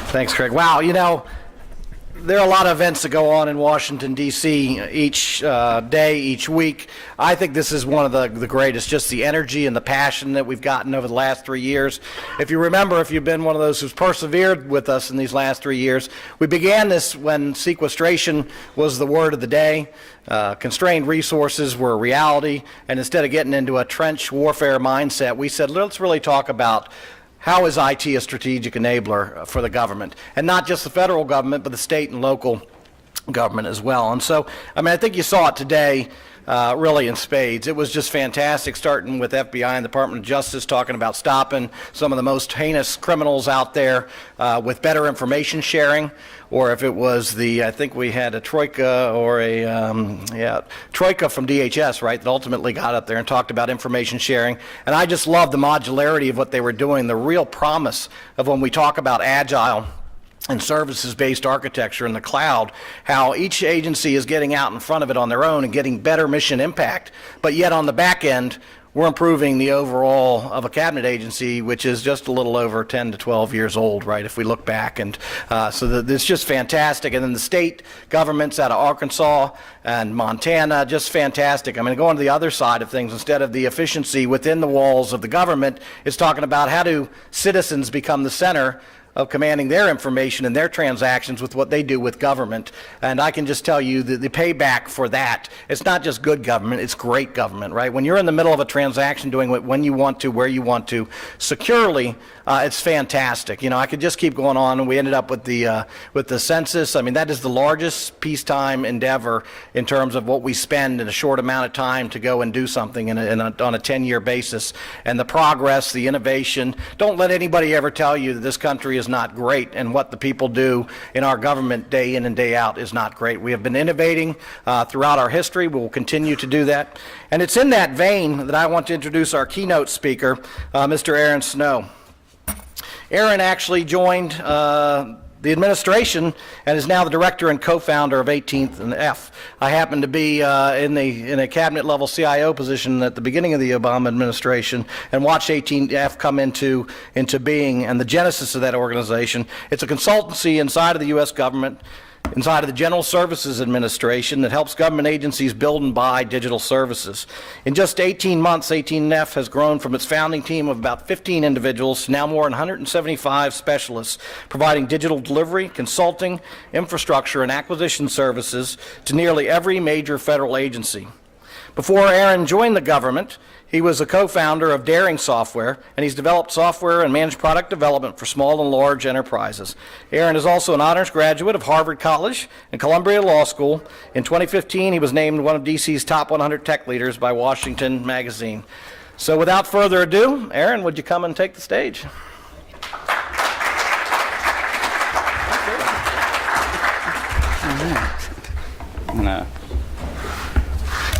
Thanks, Craig. Wow, you know, there are a lot of events that go on in Washington, D.C. each day, each week. I think this is one of the greatest, just the energy and the passion that we've gotten over the last 3 years. If you remember, if you've been one of those who's persevered with us in these last 3 years, we began this when sequestration was the word of the day. Constrained resources were a reality, and instead of getting into a trench warfare mindset, we said, let's really talk about how is IT a strategic enabler for the government, and not just the federal government, but the state and local government as well. And so, I mean, I think you saw it today really in spades. It was just fantastic, starting with FBI and the Department of Justice talking about stopping some of the most heinous criminals out there with better information sharing. Or if it was I think we had a troika or troika from DHS, right, that ultimately got up there and talked about information sharing. And I just love the modularity of what they were doing, the real promise of when we talk about agile and services-based architecture in the cloud, how each agency is getting out in front of it on their own and getting better mission impact, but yet on the back end, we're improving the overall of a cabinet agency, which is just a little over 10 to 12 years old, right, if we look back. And so it's just fantastic. And then the state governments out of Arkansas and Montana, just fantastic. I mean, going to the other side of things, instead of the efficiency within the walls of the government, it's talking about how do citizens become the center of commanding their information and their transactions with what they do with government. And I can just tell you that the payback for that, it's not just good government, it's great government, right? When you're in the middle of a transaction doing it when you want to, where you want to, securely, it's fantastic. You know, I could just keep going on, and we ended up with the census. I mean, that is the largest peacetime endeavor in terms of what we spend in a short amount of time to go and do something on a 10-year basis. And the progress, the innovation. Don't let anybody ever tell you that this country is not great, and what the people do in our government day in and day out is not great. We have been innovating throughout our history. We will continue to do that. And it's in that vein that I want to introduce our keynote speaker, Mr. Aaron Snow. Aaron actually joined the administration and is now the director and co-founder of 18th and F. I happened to be in a cabinet level CIO position at the beginning of the Obama administration and watched 18F come into being and the genesis of that organization. It's a consultancy inside of the U.S. government, inside of the General Services Administration, that helps government agencies build and buy digital services. In just 18 months, 18F has grown from its founding team of about 15 individuals to now more than 175 specialists, providing digital delivery, consulting, infrastructure, and acquisition services to nearly every major federal agency. Before Aaron joined the government, he was a co-founder of Daring Software, and he's developed software and managed product development for small and large enterprises. Aaron is also an honors graduate of Harvard College and Columbia Law School. In 2015, he was named one of DC's top 100 tech leaders by Washington Magazine. So without further ado, Aaron, would you come and take the stage?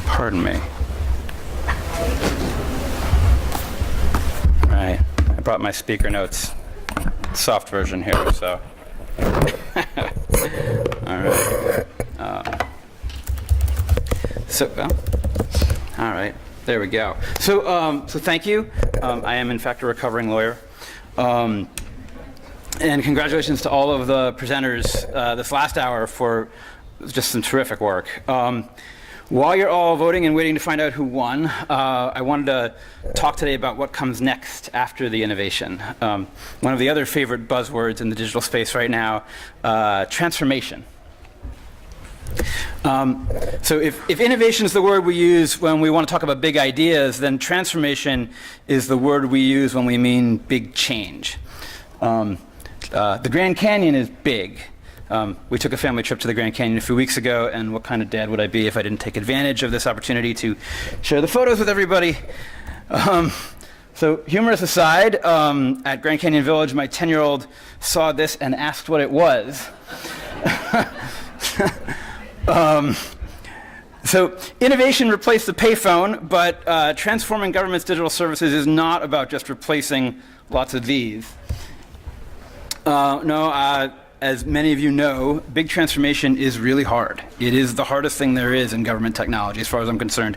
Pardon me. Right, I brought my speaker notes, soft version here, so. All right. All right, there we go. So thank you. I am, in fact, a recovering lawyer. And congratulations to all of the presenters this last hour for just some terrific work. While you're all voting and waiting to find out who won, I wanted to talk today about what comes next after the innovation. One of the other favorite buzzwords in the digital space right now, transformation. So if innovation is the word we use when we want to talk about big ideas, then transformation is the word we use when we mean big change. The Grand Canyon is big. We took a family trip to the Grand Canyon a few weeks ago, and what kind of dad would I be if I didn't take advantage of this opportunity to share the photos with everybody? So humorous aside, at Grand Canyon Village, my 10-year-old saw this and asked what it was. So innovation replaced the payphone, but transforming government's digital services is not about just replacing lots of these. As many of you know, big transformation is really hard. It is the hardest thing there is in government technology, as far as I'm concerned.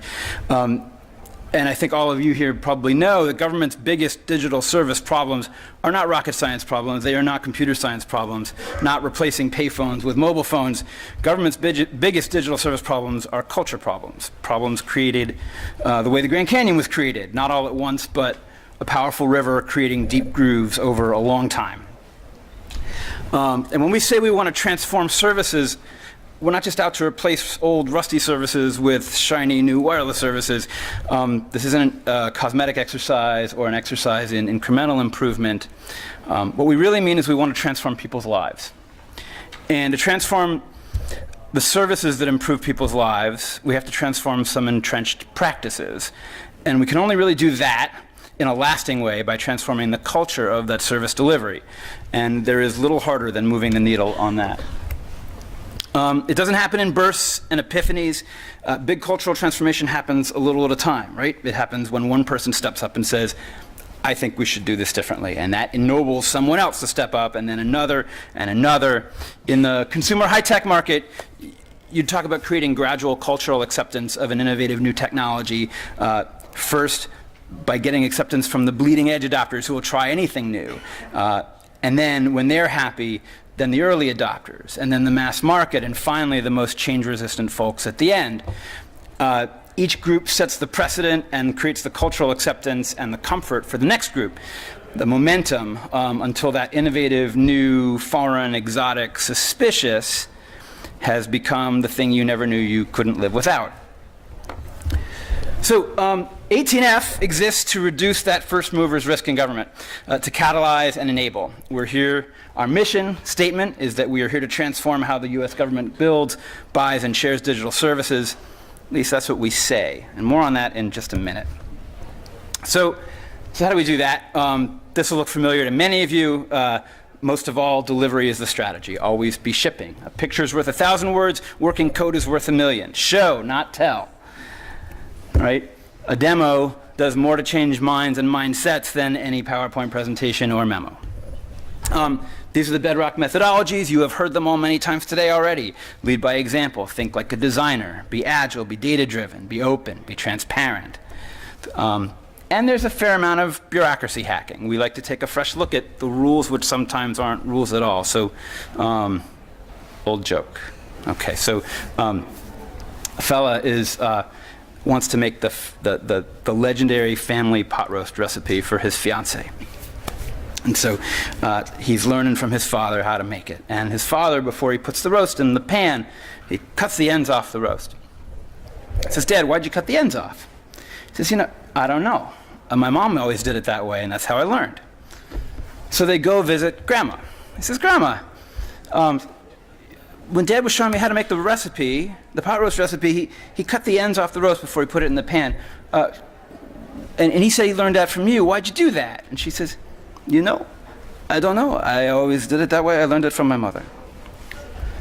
and I think all of you here probably know that government's biggest digital service problems are not rocket science problems. They are not computer science problems, not replacing payphones with mobile phones. Government's biggest digital service problems are culture problems, problems created the way the Grand Canyon was created, not all at once, but a powerful river creating deep grooves over a long time. And when we say we want to transform services, we're not just out to replace old rusty services with shiny new wireless services. This isn't a cosmetic exercise or an exercise in incremental improvement. What we really mean is we want to transform people's lives. And to transform the services that improve people's lives, we have to transform some entrenched practices. And we can only really do that in a lasting way by transforming the culture of that service delivery. And there is little harder than moving the needle on that. It doesn't happen in bursts and epiphanies. Big cultural transformation happens a little at a time, right? It happens when one person steps up and says, I think we should do this differently. And that ennobles someone else to step up, and then another and another. In the consumer high-tech market, you talk about creating gradual cultural acceptance of an innovative new technology. First, by getting acceptance from the bleeding edge adopters who will try anything new. And then when they're happy, then the early adopters, and then the mass market, and finally the most change-resistant folks at the end. Each group sets the precedent and creates the cultural acceptance and the comfort for the next group, the momentum, until that innovative, new, foreign, exotic, suspicious has become the thing you never knew you couldn't live without. So ACT-IAC exists to reduce that first mover's risk in government, to catalyze and enable. We're here, our mission statement is that we are here to transform how the US government builds, buys, and shares digital services. At least that's what we say. And more on that in just a minute. So how do we do that? This will look familiar to many of you. Most of all, delivery is the strategy. Always be shipping. A picture's worth 1,000 words. Working code is worth 1,000,000. Show, not tell. Right? A demo does more to change minds and mindsets than any PowerPoint presentation or memo. These are the bedrock methodologies. You have heard them all many times today already. Lead by example. Think like a designer. Be agile. Be data-driven. Be open. Be transparent. And there's a fair amount of bureaucracy hacking. We like to take a fresh look at the rules, which sometimes aren't rules at all. So, old joke. Okay, so a fella wants to make the legendary family pot roast recipe for his fiancée. And so he's learning from his father how to make it. And his father, before he puts the roast in the pan, he cuts the ends off the roast. He says, Dad, why'd you cut the ends off? He says, I don't know. My mom always did it that way, and that's how I learned. So they go visit Grandma. He says, Grandma, when Dad was showing me how to make the recipe, the pot roast recipe, he cut the ends off the roast before he put it in the pan. And he said he learned that from you. Why'd you do that? And she says, I don't know. I always did it that way. I learned it from my mother.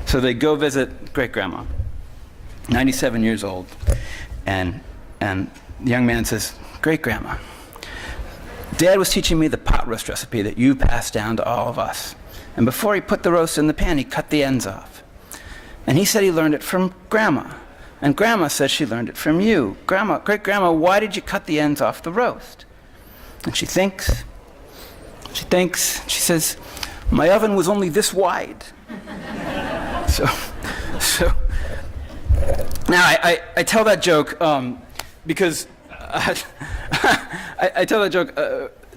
So they go visit great-grandma, 97 years old. And the young man says, Great-grandma, Dad was teaching me the pot roast recipe that you passed down to all of us. And before he put the roast in the pan, he cut the ends off. And he said he learned it from Grandma. And Grandma said she learned it from you. Great-grandma, why did you cut the ends off the roast? And she thinks, she says, my oven was only this wide. So now I tell that joke because I tell that joke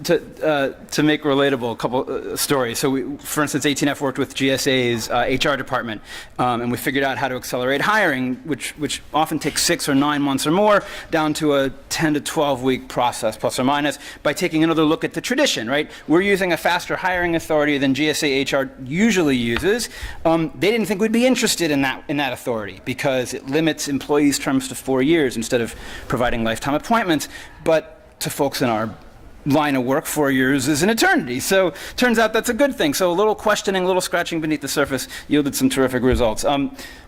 to make relatable a couple stories. So for instance, ACT-IAC worked with GSA's HR department, and we figured out how to accelerate hiring, which often takes 6 or 9 months or more, down to a 10 to 12 week process, plus or minus, by taking another look at the tradition, right? We're using a faster hiring authority than GSA HR usually uses. They didn't think we'd be interested in that authority because it limits employees' terms to 4 years instead of providing lifetime appointments. But to folks in our line of work, 4 years is an eternity. So turns out that's a good thing. So a little questioning, a little scratching beneath the surface yielded some terrific results.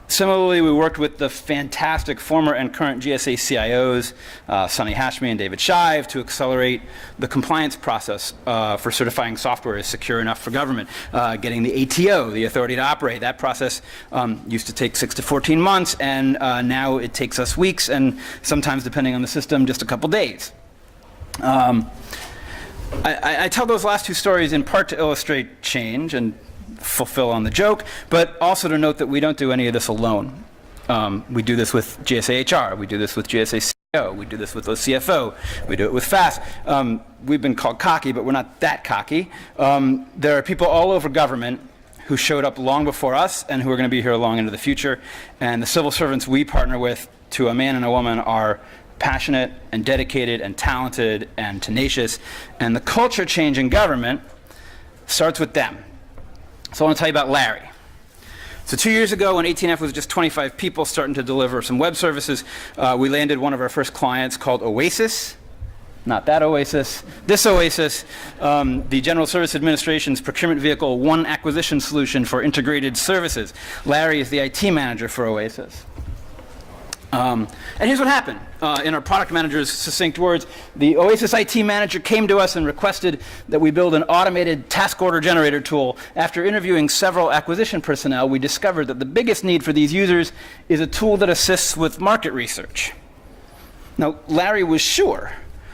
Similarly, we worked with the fantastic former and current GSA CIOs, Sonny Hashmi and David Shive, to accelerate the compliance process for certifying software as secure enough for government. Getting the ATO, the authority to operate, that process used to take 6 to 14 months, and now it takes us weeks, and sometimes, depending on the system, just a couple days. I tell those last two stories in part to illustrate change and fulfill on the joke, but also to note that we don't do any of this alone. We do this with GSA HR, we do this with GSA CEO, we do this with OCFO, we do it with FAST. We've been called cocky, but we're not that cocky. There are people all over government who showed up long before us and who are going to be here long into the future. And the civil servants we partner with, to a man and a woman, are passionate and dedicated and talented and tenacious. And the culture change in government starts with them. So I want to tell you about Larry. So 2 years ago, when AT&F was just 25 people starting to deliver some web services, we landed one of our first clients called Oasis. Not that Oasis, this Oasis, the General Service Administration's procurement vehicle, one acquisition solution for integrated services. Larry is the IT manager for Oasis. And here's what happened. In our product manager's succinct words, the Oasis IT manager came to us and requested that we build an automated task order generator tool. After interviewing several acquisition personnel, we discovered that the biggest need for these users is a tool that assists with market research. Now, Larry was sure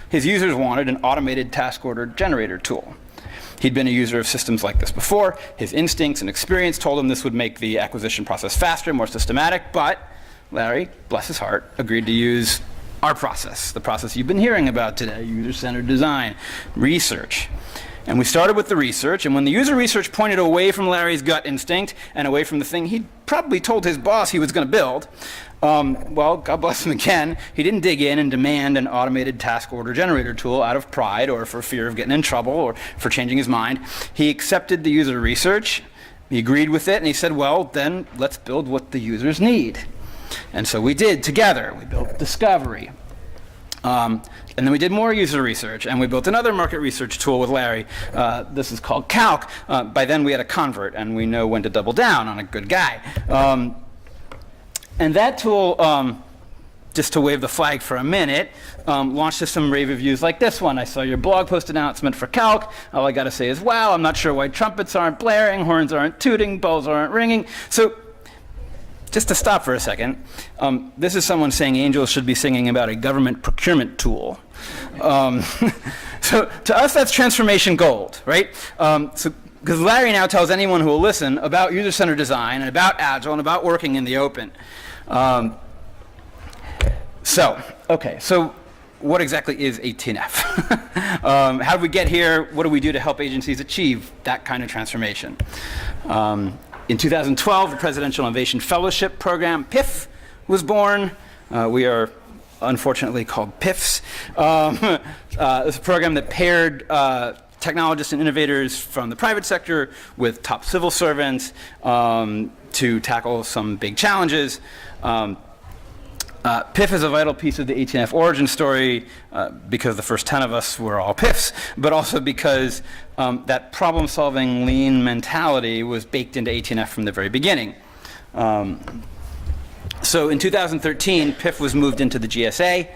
his users wanted an automated task order generator tool. He'd been a user of systems like this before. His instincts and experience told him this would make the acquisition process faster, more systematic, but Larry, bless his heart, agreed to use our process, the process you've been hearing about today, user-centered design, research. And we started with the research, and when the user research pointed away from Larry's gut instinct and away from the thing he'd probably told his boss he was going to build, well, God bless him again, he didn't dig in and demand an automated task order generator tool out of pride or for fear of getting in trouble or for changing his mind. He accepted the user research, he agreed with it, and he said, well, then let's build what the users need. And so we did together. We built Discovery. And then we did more user research, and we built another market research tool with Larry. This is called Calc. By then we had a convert, and we know when to double down on a good guy. And that tool, just to wave the flag for a minute, launched to some rave reviews like this one. I saw your blog post announcement for Calc. All I got to say is, wow, I'm not sure why trumpets aren't blaring, horns aren't tooting, bells aren't ringing. So just to stop for a second, this is someone saying angels should be singing about a government procurement tool. So to us, that's transformation gold, right? Because Larry now tells anyone who will listen about user-centered design and about Agile and about working in the open. So what exactly is AT&F? How did we get here? What do we do to help agencies achieve that kind of transformation? In 2012, the Presidential Innovation Fellowship Program, PIF, was born. We are unfortunately called PIFs. It's a program that paired technologists and innovators from the private sector with top civil servants to tackle some big challenges. PIF is a vital piece of the AT&F origin story because the first 10 of us were all PIFs, but also because that problem-solving lean mentality was baked into AT&F from the very beginning. So in 2013, PIF was moved into the GSA,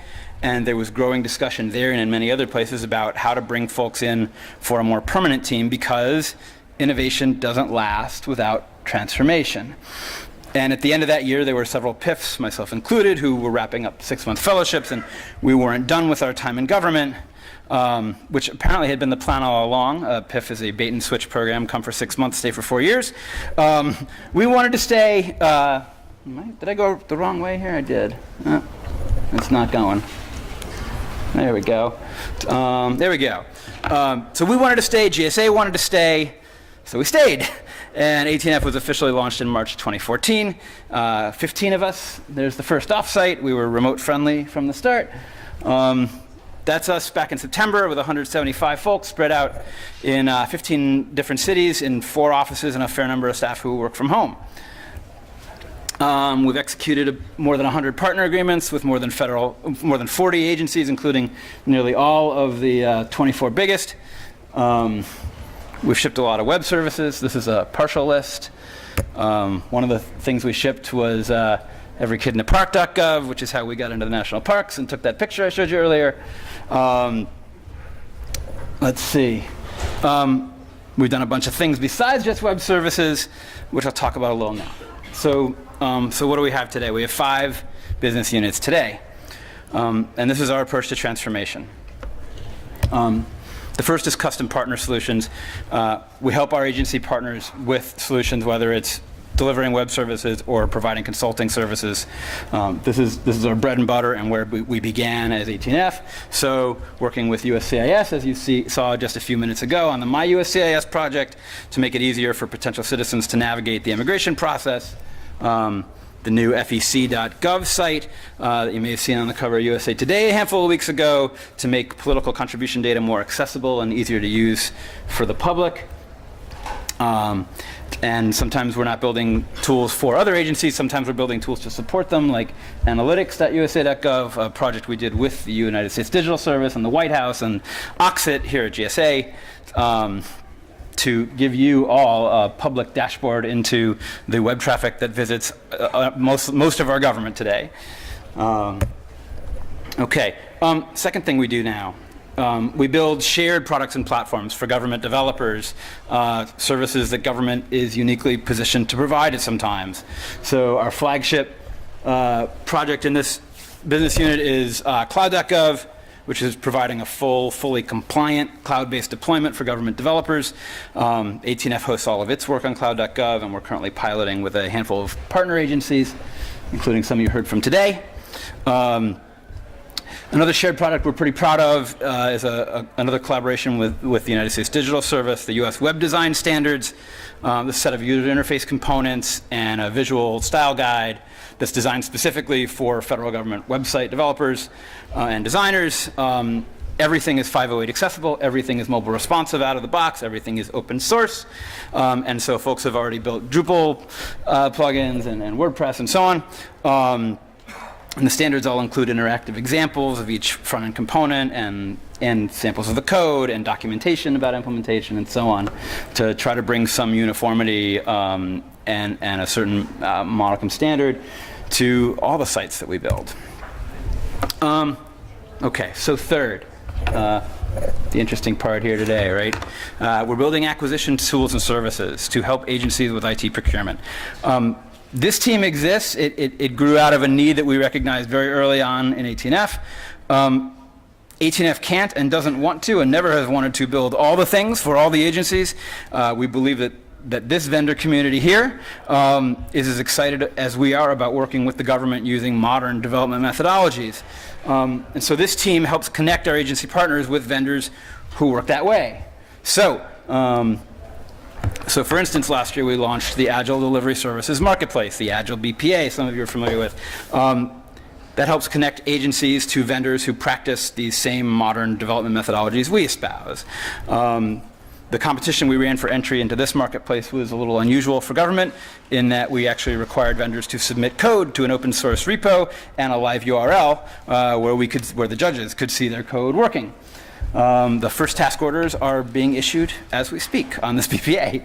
and there was growing discussion there and in many other places about how to bring folks in for a more permanent team because innovation doesn't last without transformation. And at the end of that year, there were several PIFs, myself included, who were wrapping up 6-month fellowships, and we weren't done with our time in government, which apparently had been the plan all along. PIF is a bait-and-switch program, come for 6 months, stay for 4 years. We wanted to stay. Did I go the wrong way here? I did. It's not going. There we go. There we go. So we wanted to stay, GSA wanted to stay, so we stayed. And AT&F was officially launched in March 2014. 15 of us. There's the first offsite. We were remote friendly from the start. That's us back in September with 175 folks spread out in 15 different cities in 4 offices and a fair number of staff who work from home. We've executed more than 100 partner agreements with more than 40 agencies, including nearly all of the 24 biggest. We've shipped a lot of web services. This is a partial list. One of the things we shipped was everykidinapark.gov, which is how we got into the national parks and took that picture I showed you earlier. Let's see. We've done a bunch of things besides just web services, which I'll talk about a little now. So what do we have today? We have 5 business units today. And this is our approach to transformation. The first is custom partner solutions. We help our agency partners with solutions, whether it's delivering web services or providing consulting services. This is our bread and butter and where we began as ACT-IAC. So working with USCIS, as you saw just a few minutes ago on the My USCIS project, to make it easier for potential citizens to navigate the immigration process. The new fec.gov site that you may have seen on the cover of USA Today a handful of weeks ago, to make political contribution data more accessible and easier to use for the public. And sometimes we're not building tools for other agencies, sometimes we're building tools to support them, like analytics.usa.gov, a project we did with the United States Digital Service and the White House and OXIT here at GSA, to give you all a public dashboard into the web traffic that visits most of our government today. Second thing we do now. We build shared products and platforms for government developers, services that government is uniquely positioned to provide at sometimes. So our flagship project in this business unit is cloud.gov, which is providing a fully compliant cloud-based deployment for government developers. AT&F hosts all of its work on cloud.gov, and we're currently piloting with a handful of partner agencies, including some you heard from today. Another shared product we're pretty proud of is another collaboration with the United States Digital Service, the US Web Design Standards, this set of user interface components and a visual style guide that's designed specifically for federal government website developers and designers. Everything is 508 accessible, everything is mobile responsive out of the box, everything is open source. And so folks have already built Drupal plugins and WordPress and so on. And the standards all include interactive examples of each front-end component and samples of the code and documentation about implementation and so on, to try to bring some uniformity and a certain modicum standard to all the sites that we build. So third, the interesting part here today, right? We're building acquisition tools and services to help agencies with IT procurement. This team exists. It grew out of a need that we recognized very early on in AT&F. AT&F can't and doesn't want to and never has wanted to build all the things for all the agencies. We believe that this vendor community here is as excited as we are about working with the government using modern development methodologies. And so this team helps connect our agency partners with vendors who work that way. So for instance, last year we launched the Agile Delivery Services Marketplace, the Agile BPA, some of you are familiar with. That helps connect agencies to vendors who practice these same modern development methodologies we espouse. The competition we ran for entry into this marketplace was a little unusual for government, in that we actually required vendors to submit code to an open source repo and a live URL where the judges could see their code working. The first task orders are being issued as we speak on this BPA.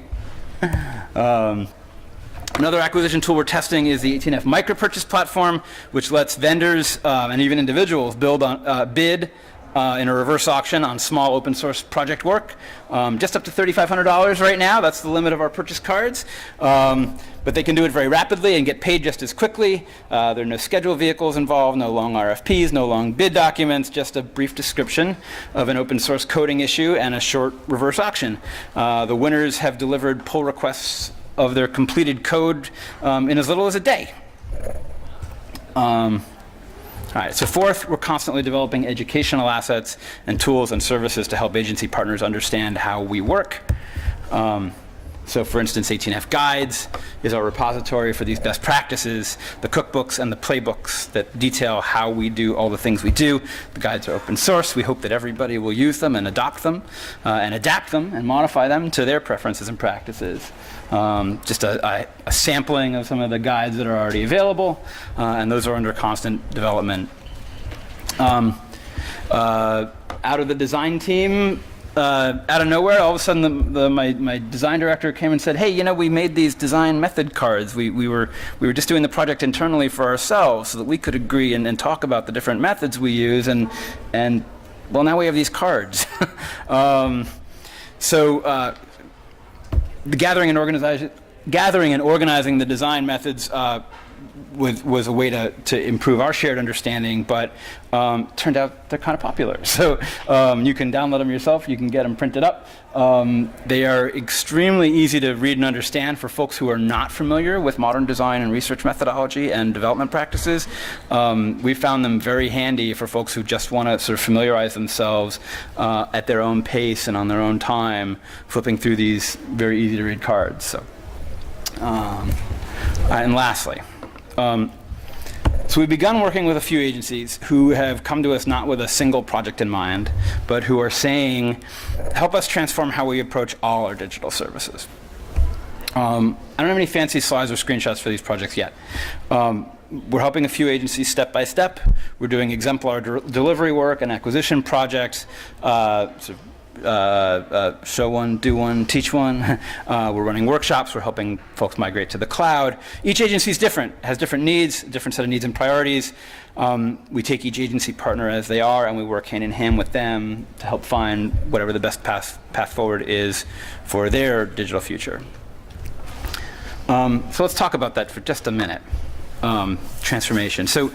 Another acquisition tool we're testing is the AT&F micro-purchase platform, which lets vendors and even individuals bid in a reverse auction on small open source project work. Just up to $3,500 right now. That's the limit of our purchase cards. But they can do it very rapidly and get paid just as quickly. There are no schedule vehicles involved, no long RFPs, no long bid documents, just a brief description of an open source coding issue and a short reverse auction. The winners have delivered pull requests of their completed code in as little as a day. All right, so fourth, we're constantly developing educational assets and tools and services to help agency partners understand how we work. So for instance, ACT-IAC Guides is our repository for these best practices, the cookbooks and the playbooks that detail how we do all the things we do. The guides are open source. We hope that everybody will use them and adopt them and adapt them and modify them to their preferences and practices. Just a sampling of some of the guides that are already available, and those are under constant development. Out of the design team, out of nowhere, all of a sudden, my design director came and said, "Hey, you know, we made these design method cards. We were just doing the project internally for ourselves so that we could agree and talk about the different methods we use, and well, now we have these cards." So the gathering and organizing the design methods was a way to improve our shared understanding, but turned out they're kind of popular. So you can download them yourself, you can get them printed up. They are extremely easy to read and understand for folks who are not familiar with modern design and research methodology and development practices. We found them very handy for folks who just want to sort of familiarize themselves at their own pace and on their own time, flipping through these very easy to read cards. So, and lastly, so we've begun working with a few agencies who have come to us not with a single project in mind, but who are saying, help us transform how we approach all our digital services. I don't have any fancy slides or screenshots for these projects yet. We're helping a few agencies step by step. We're doing exemplar delivery work and acquisition projects, show one, do one, teach one. We're running workshops. We're helping folks migrate to the cloud. Each agency is different, has different needs, different set of needs and priorities. We take each agency partner as they are, and we work hand in hand with them to help find whatever the best path forward is for their digital future. So let's talk about that for just a minute. Transformation. So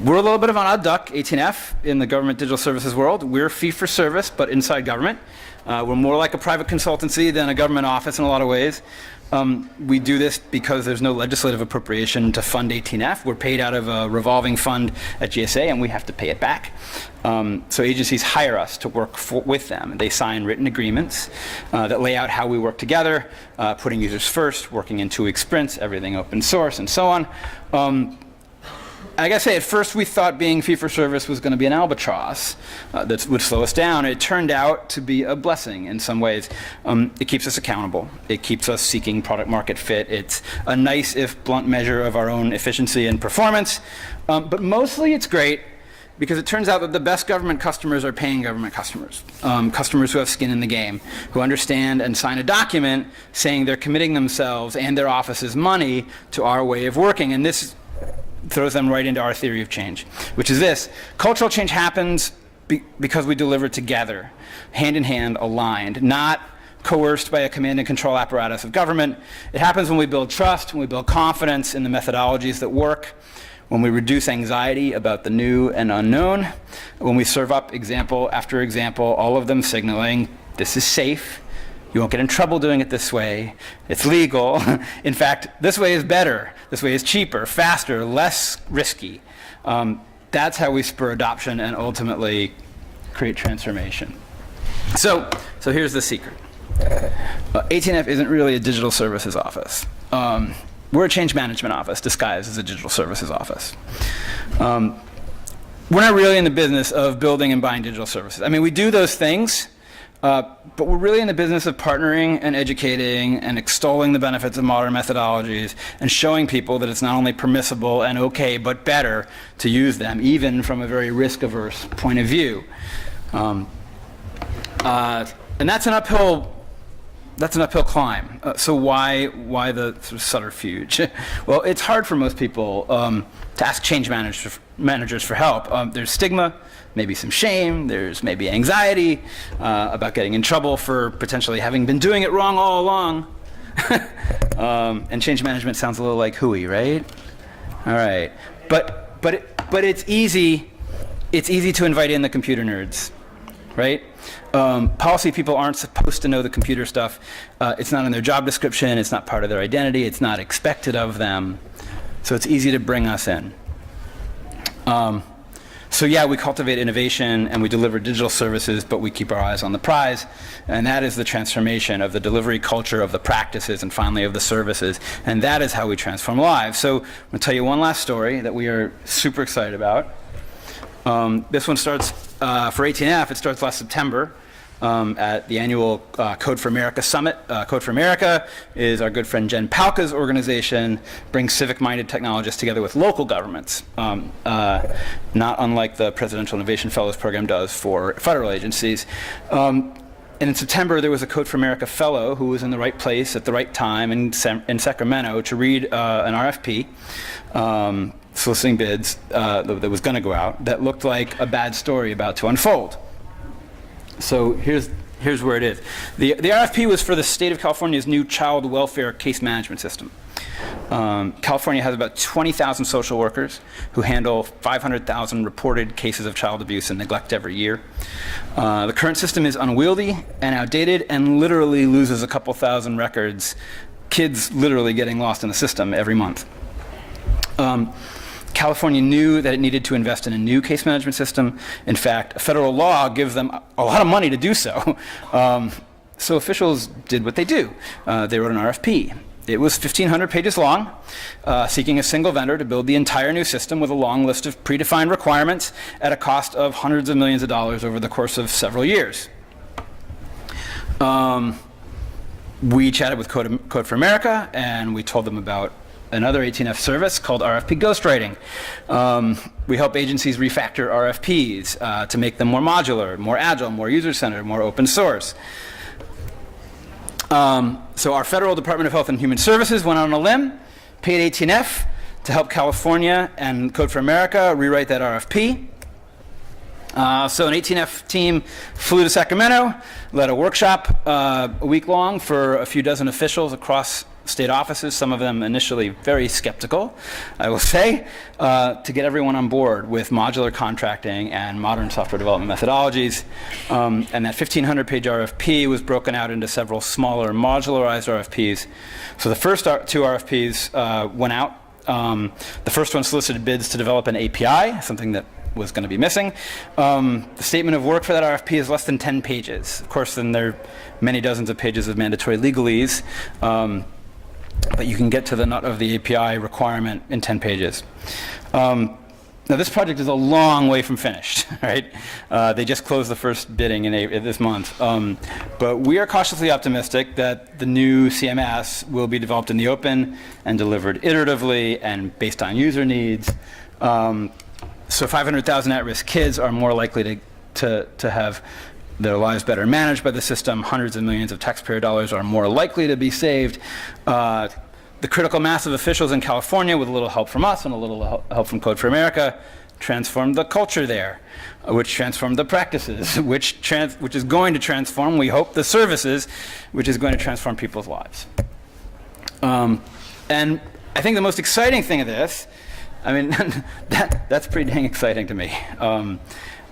we're a little bit of an odd duck, AT&F, in the government digital services world. We're fee-for-service, but inside government. We're more like a private consultancy than a government office in a lot of ways. We do this because there's no legislative appropriation to fund AT&F. We're paid out of a revolving fund at GSA, and we have to pay it back. So agencies hire us to work with them. They sign written agreements that lay out how we work together, putting users first, working in 2-week sprints, everything open source, and so on. I gotta say, at first we thought being fee-for-service was going to be an albatross that would slow us down. It turned out to be a blessing in some ways. It keeps us accountable. It keeps us seeking product market fit. It's a nice, if blunt, measure of our own efficiency and performance. But mostly it's great because it turns out that the best government customers are paying government customers, customers who have skin in the game, who understand and sign a document saying they're committing themselves and their office's money to our way of working. And this throws them right into our theory of change, which is this: cultural change happens because we deliver together, hand in hand, aligned, not coerced by a command and control apparatus of government. It happens when we build trust, when we build confidence in the methodologies that work, when we reduce anxiety about the new and unknown, when we serve up example after example, all of them signaling this is safe. You won't get in trouble doing it this way. It's legal. In fact, this way is better. This way is cheaper, faster, less risky. That's how we spur adoption and ultimately create transformation. So here's the secret. AT&F isn't really a digital services office. We're a change management office disguised as a digital services office. We're not really in the business of building and buying digital services. I mean, we do those things, but we're really in the business of partnering and educating and extolling the benefits of modern methodologies and showing people that it's not only permissible and okay, but better to use them, even from a very risk-averse point of view. And that's an uphill climb. So why the sort of subterfuge? Well, it's hard for most people to ask change managers for help. There's stigma, maybe some shame, there's maybe anxiety about getting in trouble for potentially having been doing it wrong all along. And change management sounds a little like hooey, right? All right, but it's easy to invite in the computer nerds, right? Policy people aren't supposed to know the computer stuff. It's not in their job description, it's not part of their identity, it's not expected of them. So it's easy to bring us in. So yeah, we cultivate innovation and we deliver digital services, but we keep our eyes on the prize. And that is the transformation of the delivery culture, of the practices, and finally of the services. And that is how we transform lives. So I'm going to tell you one last story that we are super excited about. This one starts, for AT&F, it starts last September. At the annual Code for America Summit. Code for America is our good friend Jen Palka's organization, brings civic-minded technologists together with local governments, not unlike the Presidential Innovation Fellows Program does for federal agencies. And in September, there was a Code for America fellow who was in the right place at the right time in Sacramento to read an RFP, soliciting bids that was going to go out, that looked like a bad story about to unfold. So here's where it is. The RFP was for the state of California's new child welfare case management system. California has about 20,000 social workers who handle 500,000 reported cases of child abuse and neglect every year. The current system is unwieldy and outdated and literally loses a couple thousand records, kids literally getting lost in the system every month. California knew that it needed to invest in a new case management system. In fact, federal law gives them a lot of money to do so. So officials did what they do. They wrote an RFP. It was 1,500 pages long, seeking a single vendor to build the entire new system with a long list of predefined requirements at a cost of hundreds of millions of dollars over the course of several years. We chatted with Code for America, and we told them about another AT&F service called RFP ghostwriting. We help agencies refactor RFPs to make them more modular, more agile, more user-centered, more open source. So our federal Department of Health and Human Services went on a limb, paid AT&F to help California and Code for America rewrite that RFP. So an AT&F team flew to Sacramento, led a workshop a week long for a few dozen officials across state offices, some of them initially very skeptical, I will say, to get everyone on board with modular contracting and modern software development methodologies. And that 1,500-page RFP was broken out into several smaller modularized RFPs. So the first two RFPs went out. The first one solicited bids to develop an API, something that was going to be missing. The statement of work for that RFP is less than 10 pages. Of course, then there are many dozens of pages of mandatory legalese. But you can get to the nut of the API requirement in 10 pages. Now, this project is a long way from finished, right? They just closed the first bidding in this month. But we are cautiously optimistic that the new CMS will be developed in the open and delivered iteratively and based on user needs. So 500,000 at-risk kids are more likely to have their lives better managed by the system. Hundreds of millions of taxpayer dollars are more likely to be saved. The critical mass of officials in California, with a little help from us and a little help from Code for America, transformed the culture there, which transformed the practices, which is going to transform, we hope, the services, which is going to transform people's lives. And I think the most exciting thing of this, I mean, that's pretty dang exciting to me.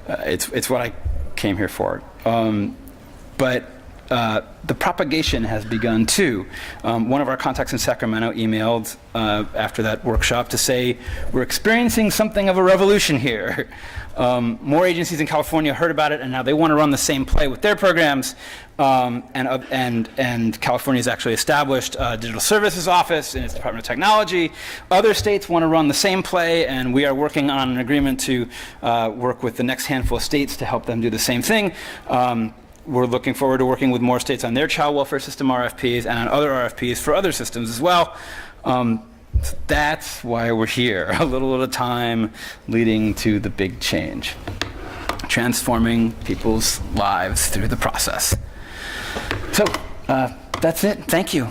It's what I came here for. But the propagation has begun too. One of our contacts in Sacramento emailed after that workshop to say, we're experiencing something of a revolution here. More agencies in California heard about it, and now they want to run the same play with their programs. And California's actually established a digital services office in its Department of Technology. Other states want to run the same play, and we are working on an agreement to work with the next handful of states to help them do the same thing. We're looking forward to working with more states on their child welfare system RFPs and on other RFPs for other systems as well. So that's why we're here, a little at a time, leading to the big change, transforming people's lives through the process. So that's it. Thank you.